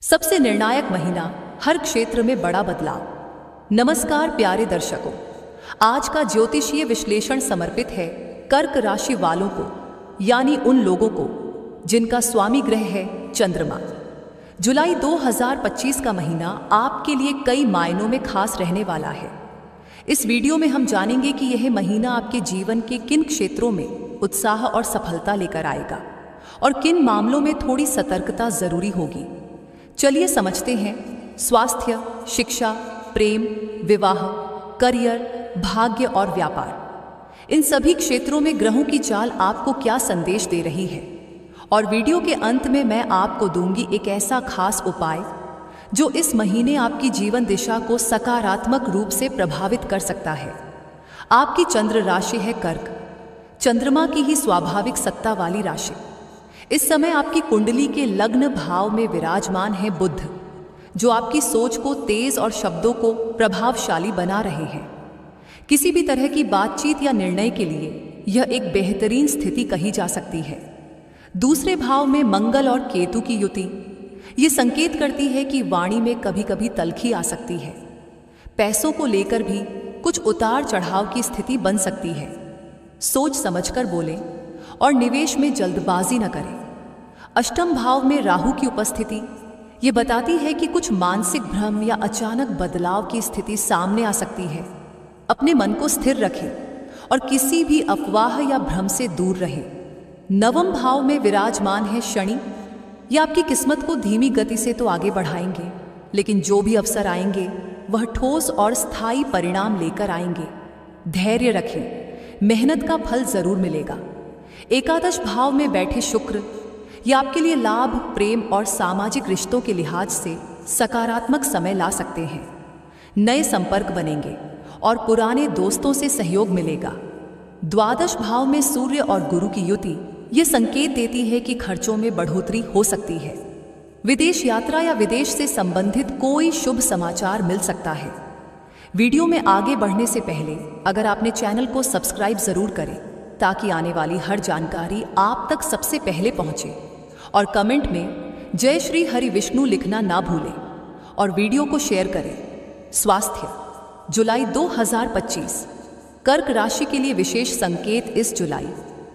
सबसे निर्णायक महीना, हर क्षेत्र में बड़ा बदलाव। नमस्कार प्यारे दर्शकों, आज का ज्योतिषीय विश्लेषण समर्पित है कर्क राशि वालों को, यानी उन लोगों को जिनका स्वामी ग्रह है चंद्रमा। जुलाई 2025 का महीना आपके लिए कई मायनों में खास रहने वाला है। इस वीडियो में हम जानेंगे कि यह महीना आपके जीवन के किन क्षेत्रों में उत्साह और सफलता लेकर आएगा और किन मामलों में थोड़ी सतर्कता जरूरी होगी। चलिए समझते हैं। स्वास्थ्य, शिक्षा, प्रेम, विवाह, करियर, भाग्य और व्यापार, इन सभी क्षेत्रों में ग्रहों की चाल आपको क्या संदेश दे रही है। और वीडियो के अंत में मैं आपको दूंगी एक ऐसा खास उपाय जो इस महीने आपकी जीवन दिशा को सकारात्मक रूप से प्रभावित कर सकता है। आपकी चंद्र राशि है कर्क, चंद्रमा की ही स्वाभाविक सत्ता वाली राशि। इस समय आपकी कुंडली के लग्न भाव में विराजमान है बुध, जो आपकी सोच को तेज और शब्दों को प्रभावशाली बना रहे हैं। किसी भी तरह की बातचीत या निर्णय के लिए यह एक बेहतरीन स्थिति कही जा सकती है। दूसरे भाव में मंगल और केतु की युति ये संकेत करती है कि वाणी में कभी कभी तल्खी आ सकती है। पैसों को लेकर भी कुछ उतार चढ़ाव की स्थिति बन सकती है। सोच समझकर बोलें और निवेश में जल्दबाजी न करें। अष्टम भाव में राहु की उपस्थिति ये बताती है कि कुछ मानसिक भ्रम या अचानक बदलाव की स्थिति सामने आ सकती है। अपने मन को स्थिर रखें और किसी भी अफवाह या भ्रम से दूर रहें। नवम भाव में विराजमान है शनि। ये आपकी किस्मत को धीमी गति से तो आगे बढ़ाएंगे, लेकिन जो भी अवसर आएंगे वह ठोस और स्थायी परिणाम लेकर आएंगे। धैर्य रखें, मेहनत का फल जरूर मिलेगा। एकादश भाव में बैठे शुक्र ये आपके लिए लाभ, प्रेम और सामाजिक रिश्तों के लिहाज से सकारात्मक समय ला सकते हैं। नए संपर्क बनेंगे और पुराने दोस्तों से सहयोग मिलेगा। द्वादश भाव में सूर्य और गुरु की युति ये संकेत देती है कि खर्चों में बढ़ोतरी हो सकती है। विदेश यात्रा या विदेश से संबंधित कोई शुभ समाचार मिल सकता है। वीडियो में आगे बढ़ने से पहले अगर आपने चैनल को सब्सक्राइब जरूर करें ताकि आने वाली हर जानकारी आप तक सबसे पहले पहुंचे। और कमेंट में जय श्री हरि विष्णु लिखना ना भूलें और वीडियो को शेयर करें। स्वास्थ्य, जुलाई 2025 कर्क राशि के लिए विशेष संकेत। इस जुलाई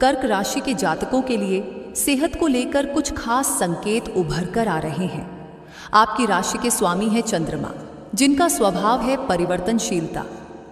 कर्क राशि के जातकों के लिए सेहत को लेकर कुछ खास संकेत उभर कर आ रहे हैं। आपकी राशि के स्वामी है चंद्रमा, जिनका स्वभाव है परिवर्तनशीलता।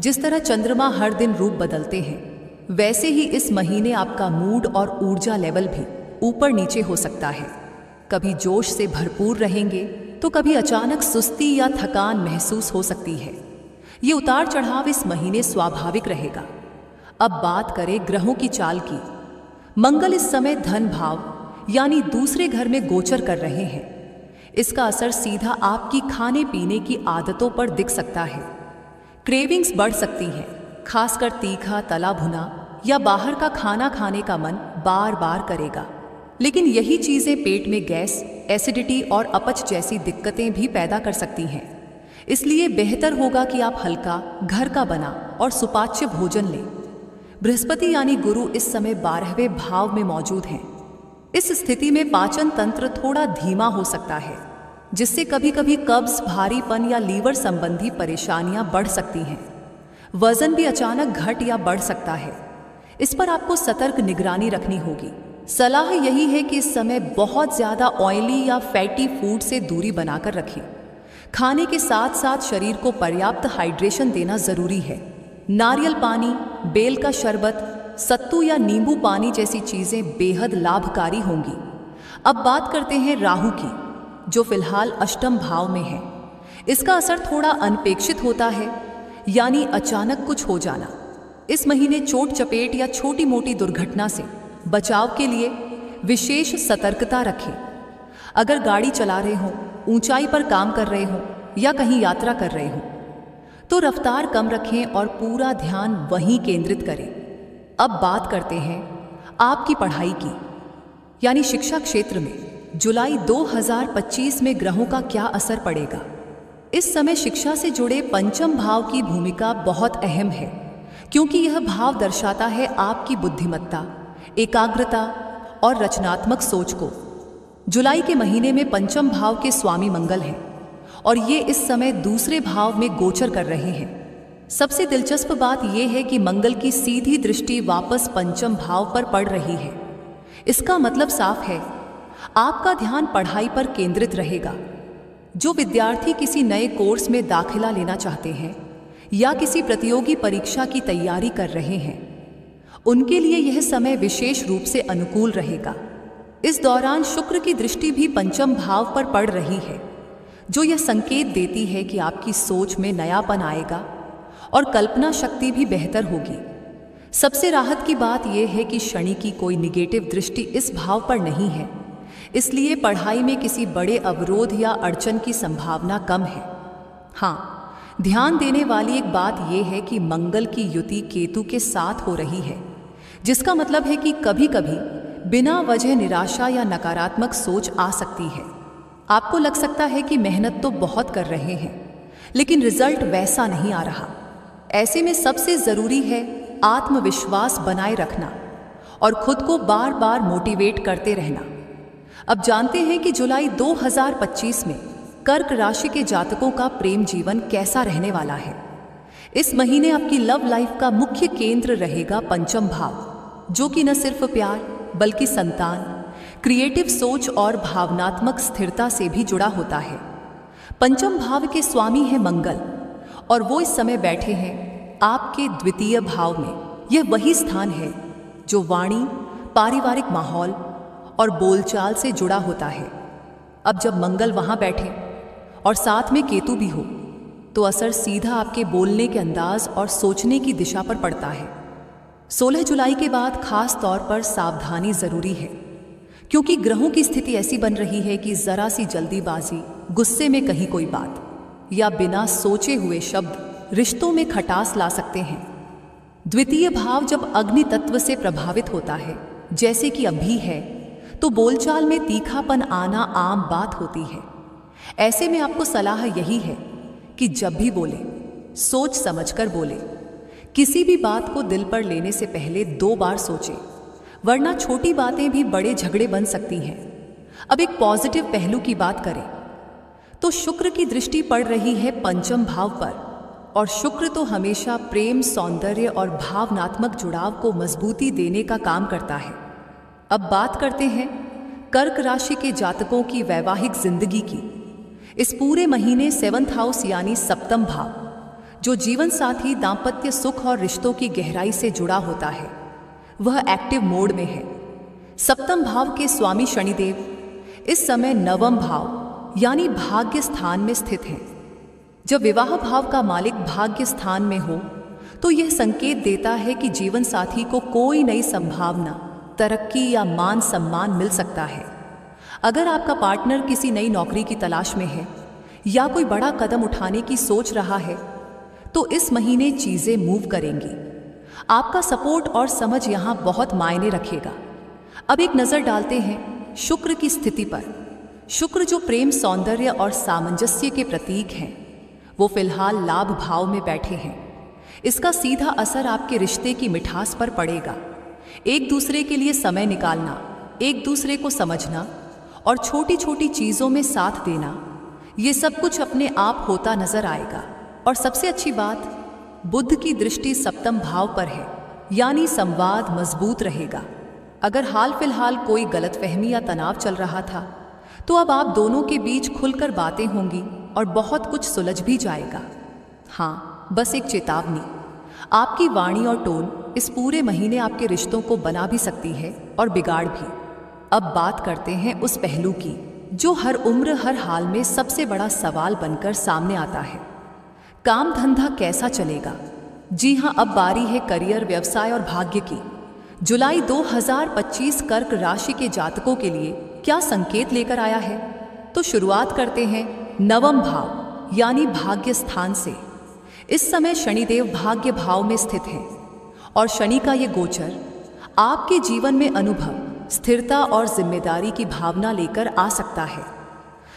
जिस तरह चंद्रमा हर दिन रूप बदलते हैं, वैसे ही इस महीने आपका मूड और ऊर्जा लेवल भी ऊपर नीचे हो सकता है। कभी जोश से भरपूर रहेंगे तो कभी अचानक सुस्ती या थकान महसूस हो सकती है। ये उतार चढ़ाव इस महीने स्वाभाविक रहेगा। अब बात करें ग्रहों की चाल की। मंगल इस समय धन भाव यानी दूसरे घर में गोचर कर रहे हैं। इसका असर सीधा आपकी खाने पीने की आदतों पर दिख सकता है। क्रेविंग्स बढ़ सकती है, खासकर तीखा, तला भुना या बाहर का खाना खाने का मन बार बार करेगा। लेकिन यही चीजें पेट में गैस, एसिडिटी और अपच जैसी दिक्कतें भी पैदा कर सकती हैं। इसलिए बेहतर होगा कि आप हल्का, घर का बना और सुपाच्य भोजन लें। बृहस्पति यानी गुरु इस समय 12वें भाव में मौजूद हैं। इस स्थिति में पाचन तंत्र थोड़ा धीमा हो सकता है, जिससे कभी कभी कब्ज, भारीपन या लीवर संबंधी परेशानियां बढ़ सकती हैं। वजन भी अचानक घट या बढ़ सकता है। इस पर आपको सतर्क निगरानी रखनी होगी। सलाह यही है कि इस समय बहुत ज्यादा ऑयली या फैटी फूड से दूरी बनाकर रखें। खाने के साथ साथ शरीर को पर्याप्त हाइड्रेशन देना जरूरी है। नारियल पानी, बेल का शरबत, सत्तू या नींबू पानी जैसी चीजें बेहद लाभकारी होंगी। अब बात करते हैं राहु की, जो फिलहाल अष्टम भाव में है। इसका असर थोड़ा अनपेक्षित होता है, यानी अचानक कुछ हो जाना। इस महीने चोट चपेट या छोटी मोटी दुर्घटना से बचाव के लिए विशेष सतर्कता रखें। अगर गाड़ी चला रहे हो, ऊंचाई पर काम कर रहे हो या कहीं यात्रा कर रहे हो तो रफ्तार कम रखें और पूरा ध्यान वहीं केंद्रित करें। अब बात करते हैं आपकी पढ़ाई की, यानी शिक्षा क्षेत्र में जुलाई 2025 में ग्रहों का क्या असर पड़ेगा। इस समय शिक्षा से जुड़े पंचम भाव की भूमिका बहुत अहम है, क्योंकि यह भाव दर्शाता है आपकी बुद्धिमत्ता, एकाग्रता और रचनात्मक सोच को। जुलाई के महीने में पंचम भाव के स्वामी मंगल हैं और ये इस समय दूसरे भाव में गोचर कर रहे हैं। सबसे दिलचस्प बात यह है कि मंगल की सीधी दृष्टि वापस पंचम भाव पर पड़ रही है। इसका मतलब साफ है, आपका ध्यान पढ़ाई पर केंद्रित रहेगा। जो विद्यार्थी किसी नए कोर्स में दाखिला लेना चाहते हैं या किसी प्रतियोगी परीक्षा की तैयारी कर रहे हैं, उनके लिए यह समय विशेष रूप से अनुकूल रहेगा। इस दौरान शुक्र की दृष्टि भी पंचम भाव पर पड़ रही है, जो यह संकेत देती है कि आपकी सोच में नयापन आएगा और कल्पना शक्ति भी बेहतर होगी। सबसे राहत की बात यह है कि शनि की कोई निगेटिव दृष्टि इस भाव पर नहीं है, इसलिए पढ़ाई में किसी बड़े अवरोध या अड़चन की संभावना कम है। हाँ, ध्यान देने वाली एक बात यह है कि मंगल की युति केतु के साथ हो रही है, जिसका मतलब है कि कभी कभी बिना वजह निराशा या नकारात्मक सोच आ सकती है। आपको लग सकता है कि मेहनत तो बहुत कर रहे हैं, लेकिन रिजल्ट वैसा नहीं आ रहा। ऐसे में सबसे जरूरी है आत्मविश्वास बनाए रखना और खुद को बार बार मोटिवेट करते रहना। अब जानते हैं कि जुलाई 2025 में कर्क राशि के जातकों का प्रेम जीवन कैसा रहने वाला है। इस महीने आपकी लव लाइफ का मुख्य केंद्र रहेगा पंचम भाव, जो कि न सिर्फ प्यार बल्कि संतान, क्रिएटिव सोच और भावनात्मक स्थिरता से भी जुड़ा होता है। पंचम भाव के स्वामी है मंगल और वो इस समय बैठे हैं आपके द्वितीय भाव में। यह वही स्थान है जो वाणी, पारिवारिक माहौल और बोलचाल से जुड़ा होता है। अब जब मंगल वहां बैठे और साथ में केतु भी हो, तो असर सीधा आपके बोलने के अंदाज और सोचने की दिशा पर पड़ता है। 16 जुलाई के बाद खास तौर पर सावधानी जरूरी है, क्योंकि ग्रहों की स्थिति ऐसी बन रही है कि जरा सी जल्दीबाजी, गुस्से में कही कोई बात या बिना सोचे हुए शब्द रिश्तों में खटास ला सकते हैं। द्वितीय भाव जब अग्नि तत्व से प्रभावित होता है, जैसे कि अभी है, तो बोलचाल में तीखापन आना आम बात होती है। ऐसे में आपको सलाह यही है कि जब भी बोले, सोच समझकर बोले। किसी भी बात को दिल पर लेने से पहले 2 बार सोचें, वरना छोटी बातें भी बड़े झगड़े बन सकती हैं। अब एक पॉजिटिव पहलू की बात करें तो शुक्र की दृष्टि पड़ रही है पंचम भाव पर, और शुक्र तो हमेशा प्रेम, सौंदर्य और भावनात्मक जुड़ाव को मजबूती देने का काम करता है। अब बात करते हैं कर्क राशि के जातकों की वैवाहिक जिंदगी की। इस पूरे महीने 7th हाउस यानी सप्तम भाव, जो जीवन साथी, दाम्पत्य सुख और रिश्तों की गहराई से जुड़ा होता है, वह एक्टिव मोड में है। सप्तम भाव के स्वामी शनिदेव इस समय 9वें भाव यानी भाग्य स्थान में स्थित हैं। जब विवाह भाव का मालिक भाग्य स्थान में हो, तो यह संकेत देता है कि जीवन साथी को कोई नई संभावना, तरक्की या मान सम्मान मिल सकता है। अगर आपका पार्टनर किसी नई नौकरी की तलाश में है या कोई बड़ा कदम उठाने की सोच रहा है, तो इस महीने चीजें मूव करेंगी। आपका सपोर्ट और समझ यहां बहुत मायने रखेगा। अब एक नजर डालते हैं शुक्र की स्थिति पर। शुक्र जो प्रेम, सौंदर्य और सामंजस्य के प्रतीक हैं, वो फिलहाल लाभ भाव में बैठे हैं। इसका सीधा असर आपके रिश्ते की मिठास पर पड़ेगा। एक दूसरे के लिए समय निकालना, एक दूसरे को समझना और छोटी छोटी चीजों में साथ देना, ये सब कुछ अपने आप होता नजर आएगा। और सबसे अच्छी बात, बुध की दृष्टि सप्तम भाव पर है, यानी संवाद मजबूत रहेगा। अगर हाल फिलहाल कोई गलतफहमी या तनाव चल रहा था, तो अब आप दोनों के बीच खुलकर बातें होंगी और बहुत कुछ सुलझ भी जाएगा। हाँ, बस एक चेतावनी, आपकी वाणी और टोन इस पूरे महीने आपके रिश्तों को बना भी सकती है और बिगाड़ भी। अब बात करते हैं उस पहलू की जो हर उम्र, हर हाल में सबसे बड़ा सवाल बनकर सामने आता है। काम धंधा कैसा चलेगा? जी हाँ, अब बारी है करियर, व्यवसाय और भाग्य की। जुलाई 2025 कर्क राशि के जातकों के लिए क्या संकेत लेकर आया है? तो शुरुआत करते हैं 9वें भाव यानी भाग्य स्थान से। इस समय शनिदेव भाग्य भाव में स्थित हैं और शनि का ये गोचर आपके जीवन में अनुभव, स्थिरता और जिम्मेदारी की भावना लेकर आ सकता है।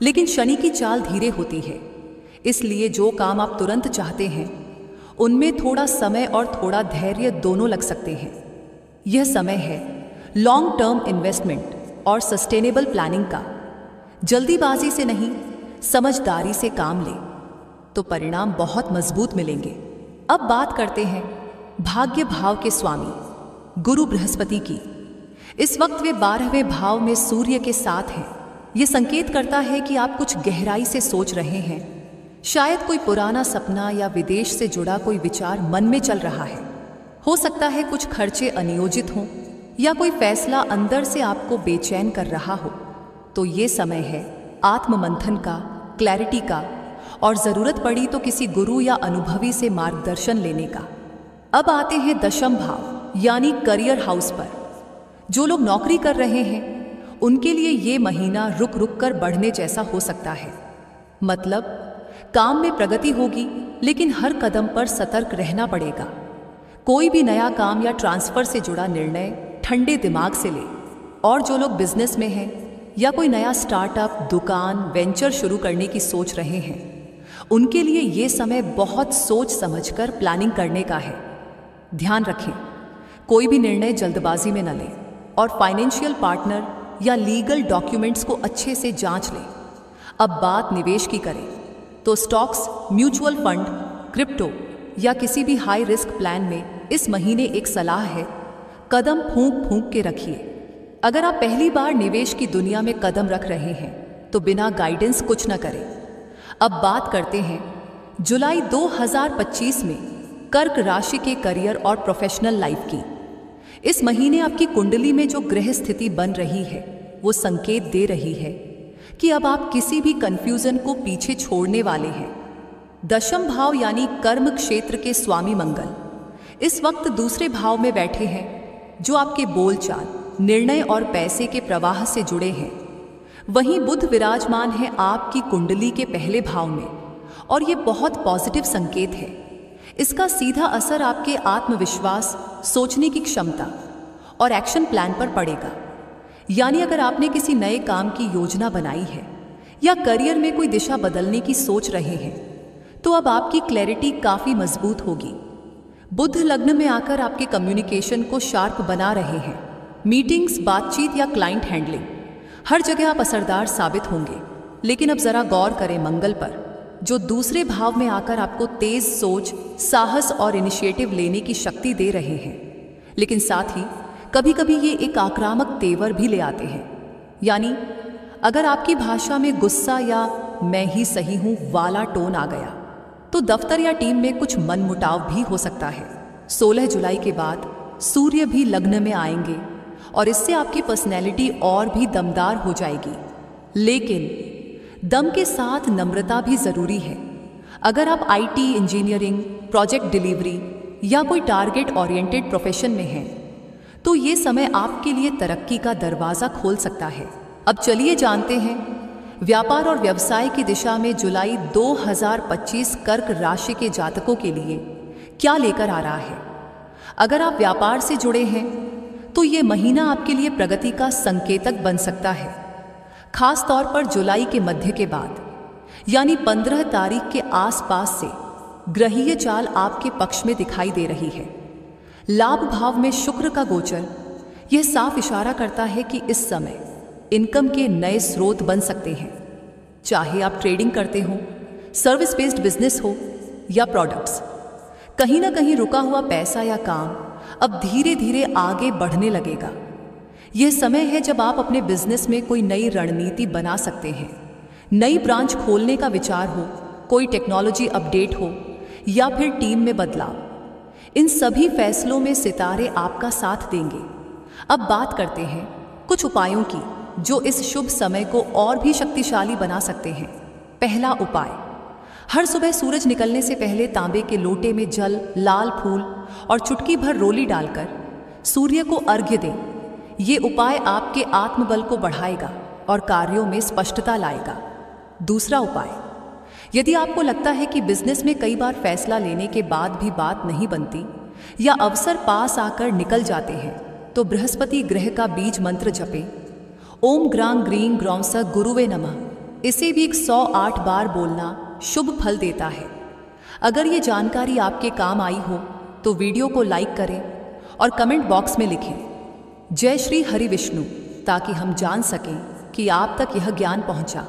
लेकिन शनि की चाल धीरे होती है, इसलिए जो काम आप तुरंत चाहते हैं, उनमें थोड़ा समय और थोड़ा धैर्य दोनों लग सकते हैं। यह समय है लॉन्ग टर्म इन्वेस्टमेंट और सस्टेनेबल प्लानिंग का। जल्दीबाजी से नहीं, समझदारी से काम ले तो परिणाम बहुत मजबूत मिलेंगे। अब बात करते हैं भाग्य भाव के स्वामी गुरु बृहस्पति की। इस वक्त वे 12वें भाव में सूर्य के साथ हैं। ये संकेत करता है कि आप कुछ गहराई से सोच रहे हैं। शायद कोई पुराना सपना या विदेश से जुड़ा कोई विचार मन में चल रहा है। हो सकता है कुछ खर्चे अनियोजित हों या कोई फैसला अंदर से आपको बेचैन कर रहा हो। तो ये समय है आत्ममंथन का, क्लैरिटी का, और ज़रूरत पड़ी तो किसी गुरु या अनुभवी से मार्गदर्शन लेने का। अब आते हैं दशम भाव यानी करियर हाउस पर। जो लोग नौकरी कर रहे हैं उनके लिए ये महीना रुक रुक कर बढ़ने जैसा हो सकता है। मतलब काम में प्रगति होगी, लेकिन हर कदम पर सतर्क रहना पड़ेगा। कोई भी नया काम या ट्रांसफ़र से जुड़ा निर्णय ठंडे दिमाग से ले। और जो लोग बिजनेस में हैं या कोई नया स्टार्टअप, दुकान, वेंचर शुरू करने की सोच रहे हैं, उनके लिए ये समय बहुत सोच समझकर प्लानिंग करने का है। ध्यान रखें, कोई भी निर्णय जल्दबाजी में न लें और फाइनेंशियल पार्टनर या लीगल डॉक्यूमेंट्स को अच्छे से जांच लें। अब बात निवेश की करें तो स्टॉक्स, म्यूचुअल फंड, क्रिप्टो या किसी भी हाई रिस्क प्लान में इस महीने एक सलाह है, कदम फूंक फूंक के रखिए। अगर आप पहली बार निवेश की दुनिया में कदम रख रहे हैं तो बिना गाइडेंस कुछ न करें। अब बात करते हैं जुलाई 2025 में कर्क राशि के करियर और प्रोफेशनल लाइफ की। इस महीने आपकी कुंडली में जो ग्रह स्थिति बन रही है वो संकेत दे रही है कि अब आप किसी भी कंफ्यूजन को पीछे छोड़ने वाले हैं। दशम भाव यानी कर्म क्षेत्र के स्वामी मंगल इस वक्त दूसरे भाव में बैठे हैं, जो आपके बोलचाल, निर्णय और पैसे के प्रवाह से जुड़े हैं। वहीं बुध विराजमान है आपकी कुंडली के पहले भाव में, और ये बहुत पॉजिटिव संकेत है। इसका सीधा असर आपके आत्मविश्वास, सोचने की क्षमता और एक्शन प्लान पर पड़ेगा। यानी अगर आपने किसी नए काम की योजना बनाई है या करियर में कोई दिशा बदलने की सोच रहे हैं, तो अब आपकी क्लैरिटी काफ़ी मजबूत होगी। बुध लग्न में आकर आपके कम्युनिकेशन को शार्प बना रहे हैं। मीटिंग्स, बातचीत या क्लाइंट हैंडलिंग, हर जगह आप असरदार साबित होंगे। लेकिन अब जरा गौर करें मंगल पर, जो दूसरे भाव में आकर आपको तेज सोच, साहस और इनिशिएटिव लेने की शक्ति दे रहे हैं। लेकिन साथ ही कभी कभी ये एक आक्रामक तेवर भी ले आते हैं। यानी अगर आपकी भाषा में गुस्सा या मैं ही सही हूं वाला टोन आ गया तो दफ्तर या टीम में कुछ मनमुटाव भी हो सकता है। 16 जुलाई के बाद सूर्य भी लग्न में आएंगे और इससे आपकी पर्सनैलिटी और भी दमदार हो जाएगी। लेकिन दम के साथ नम्रता भी ज़रूरी है। अगर आप आईटी, इंजीनियरिंग, प्रोजेक्ट डिलीवरी या कोई टारगेट ओरिएंटेड प्रोफेशन में हैं, तो ये समय आपके लिए तरक्की का दरवाज़ा खोल सकता है। अब चलिए जानते हैं व्यापार और व्यवसाय की दिशा में जुलाई 2025 कर्क राशि के जातकों के लिए क्या लेकर आ रहा है। अगर आप व्यापार से जुड़े हैं तो ये महीना आपके लिए प्रगति का संकेतक बन सकता है, खास तौर पर जुलाई के मध्य के बाद, यानी 15 तारीख के आसपास से ग्रहीय चाल आपके पक्ष में दिखाई दे रही है। लाभ भाव में शुक्र का गोचर यह साफ इशारा करता है कि इस समय इनकम के नए स्रोत बन सकते हैं। चाहे आप ट्रेडिंग करते हो, सर्विस बेस्ड बिजनेस हो या प्रोडक्ट्स, कहीं ना कहीं रुका हुआ पैसा या काम अब धीरे धीरे आगे बढ़ने लगेगा। यह समय है जब आप अपने बिजनेस में कोई नई रणनीति बना सकते हैं। नई ब्रांच खोलने का विचार हो, कोई टेक्नोलॉजी अपडेट हो या फिर टीम में बदलाव, इन सभी फैसलों में सितारे आपका साथ देंगे। अब बात करते हैं कुछ उपायों की जो इस शुभ समय को और भी शक्तिशाली बना सकते हैं। पहला उपाय, हर सुबह सूरज निकलने से पहले तांबे के लोटे में जल, लाल फूल और चुटकी भर रोली डालकर सूर्य को अर्घ्य दें। ये उपाय आपके आत्मबल को बढ़ाएगा और कार्यों में स्पष्टता लाएगा। दूसरा उपाय, यदि आपको लगता है कि बिजनेस में कई बार फैसला लेने के बाद भी बात नहीं बनती या अवसर पास आकर निकल जाते हैं, तो बृहस्पति ग्रह का बीज मंत्र जपें। ओम ग्रां ग्रीं ग्रौं स गुरुवे नमः। इसे भी 108 बार बोलना शुभ फल देता है। अगर ये जानकारी आपके काम आई हो तो वीडियो को लाइक करें और कमेंट बॉक्स में लिखें जय श्री हरि विष्णु। ताकि हम जान सकें कि आप तक यह ज्ञान पहुंचा।